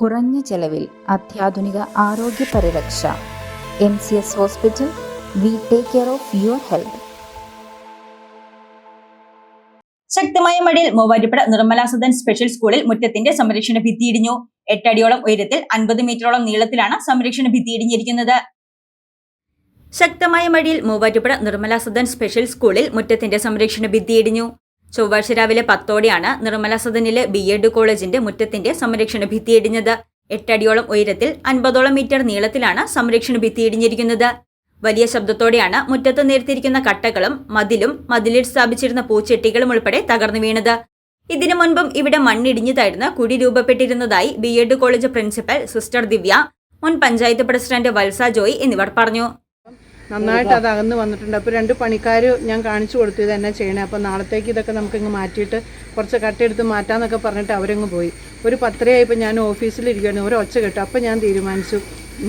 കുറഞ്ഞ ചെലവിൽ അത്യാധുനിക ആരോഗ്യ പരിരക്ഷ. MCS hospital, we take care of your health. ശക്തമായ മഴയിൽ മൂവാറ്റുപുഴ നിർമ്മല സദൻ സ്പെഷ്യൽ സ്കൂളിൽ മുറ്റത്തിന്റെ സംരക്ഷണ ഭിത്തി ഇടിഞ്ഞു. 8 അടിയോളം ഉയരത്തിൽ 50 മീറ്ററോളം നീളത്തിലാണ് സംരക്ഷണ ഭിത്തി ഇടിഞ്ഞിരിക്കുന്നത്. ശക്തമായ മഴയിൽ മൂവാറ്റുപുഴ നിർമ്മല സദൻ സ്പെഷ്യൽ സ്കൂളിൽ മുറ്റത്തിന്റെ സംരക്ഷണ ഭിത്തി ഇടിഞ്ഞു. ചൊവ്വാഴ്ച രാവിലെ 10ഓടെയാണ് നിർമ്മല സദനിലെ BEd കോളേജിന്റെ മുറ്റത്തിന്റെ സംരക്ഷണ ഭിത്തി ഇടിഞ്ഞത്. 8 അടിയോളം ഉയരത്തിൽ 50ഓളം മീറ്റർ നീളത്തിലാണ് സംരക്ഷണ ഭിത്തി ഇടിഞ്ഞിരിക്കുന്നത്. വലിയ ശബ്ദത്തോടെയാണ് മുറ്റത്ത് നിരത്തിയിരിക്കുന്ന കട്ടകളും മതിലിൽ സ്ഥാപിച്ചിരുന്ന പൂച്ചെട്ടികളും ഉൾപ്പെടെ തകർന്നു വീണത്. ഇതിനു മുൻപും ഇവിടെ മണ്ണിടിഞ്ഞു താഴ്ന്ന് കുഴി രൂപപ്പെട്ടിരുന്നതായി BEd കോളേജ് പ്രിൻസിപ്പൽ സിസ്റ്റർ ദിവ്യ, മുൻ പഞ്ചായത്ത് പ്രസിഡന്റ് വത്സ ജോയ് എന്നിവർ പറഞ്ഞു. നന്നായിട്ട് അത് അകന്ന് വന്നിട്ടുണ്ട്. അപ്പോൾ 2 പണിക്കാർ ഞാൻ കാണിച്ചു കൊടുത്തു ഇത് എന്നാ ചെയ്യണേ, അപ്പോൾ നാളത്തേക്ക് ഇതൊക്കെ നമുക്കിങ്ങ് മാറ്റിയിട്ട് കുറച്ച് കട്ടെടുത്ത് മാറ്റാമെന്നൊക്കെ പറഞ്ഞിട്ട് അവരങ്ങ് പോയി. ഒരു 10:30 ഞാൻ ഓഫീസിലിരിക്കുകയാണ്, ഒരു ഒച്ച കേട്ടു. അപ്പോൾ ഞാൻ തീരുമാനിച്ചു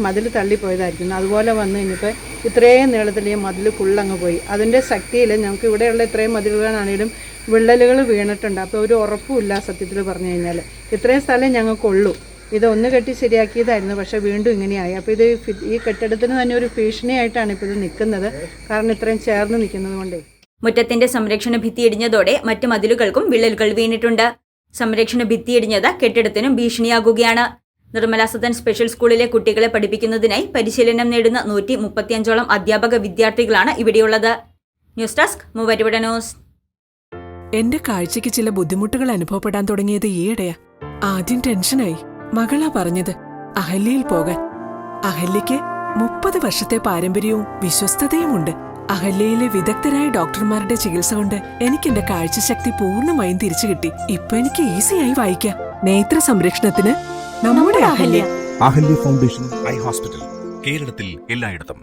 മതിൽ തള്ളിപ്പോയതായിരിക്കുന്നു. അതുപോലെ വന്ന് കഴിഞ്ഞപ്പോൾ ഇത്രയും നീളത്തിൽ ഈ മതിൽ ഫുള്ളങ്ങ് പോയി. അതിൻ്റെ ശക്തിയിൽ നമുക്ക് ഇവിടെയുള്ള ഇത്രയും മതിലുകളാണെങ്കിലും വിള്ളലുകൾ വീണിട്ടുണ്ട്. അപ്പോൾ ഒരു ഉറപ്പുമില്ല സത്യത്തിൽ പറഞ്ഞു കഴിഞ്ഞാൽ. ഇത്രയും സ്ഥലം ഞങ്ങൾക്കുള്ളൂ. ഇതൊന്ന് കെട്ടി ശരിയാക്കിയതായിരുന്നു, പക്ഷേ വീണ്ടും ഇങ്ങനെയായി. അപ്പോൾ ഇത് ഈ കെട്ടിടത്തിന് തന്നെ ഒരു ഭീഷണിയായിട്ടാണ് ഇപ്പോൾ ഇത് നിൽക്കുന്നത്, കാരണം ഇത്രയും ചേർന്ന് നിൽക്കുന്നത് കൊണ്ടേ. മുറ്റത്തിന്റെ സംരക്ഷണ ഭിത്തി ഇടിഞ്ഞതോടെ മറ്റു മതിലുകൾക്കും വിള്ളലുകൾ വീണിട്ടുണ്ട്. സംരക്ഷണ ഭിത്തി ഇടിഞ്ഞത് കെട്ടിടത്തിനും ഭീഷണിയാകുകയാണ്. നിർമ്മല സദൻ സ്പെഷ്യൽ സ്കൂളിലെ കുട്ടികളെ പഠിപ്പിക്കുന്നതിനായി പരിശീലനം നേടുന്ന 135ഓളം അധ്യാപക വിദ്യാർത്ഥികളാണ് ഇവിടെയുള്ളത്. News desk Muvattupuzha news. എന്റെ കാഴ്ചയ്ക്ക് ചില ബുദ്ധിമുട്ടുകൾ അനുഭവപ്പെടാൻ തുടങ്ങിയത് ഈയിടെയാ. ആദ്യം ടെൻഷനായി. മകളാ പറഞ്ഞത് അഹല്യയിൽ പോകാൻ. അഹല്യയ്ക്ക് 30 വർഷത്തെ പാരമ്പര്യവും വിശ്വസ്തതയുമുണ്ട്. അഹല്യയിലെ വിദഗ്ധരായ ഡോക്ടർമാരുടെ ചികിത്സ കൊണ്ട് എനിക്ക് എന്റെ കാഴ്ചശക്തി പൂർണ്ണമായും തിരിച്ചു കിട്ടി. ഇപ്പൊ എനിക്ക് ഈസിയായി വായിക്കാം. നേത്ര സംരക്ഷണത്തിന് നമ്മുടെ Ahalya. Ahalya foundation eye hospital, കേരളത്തിൽ എല്ലായിടത്തും.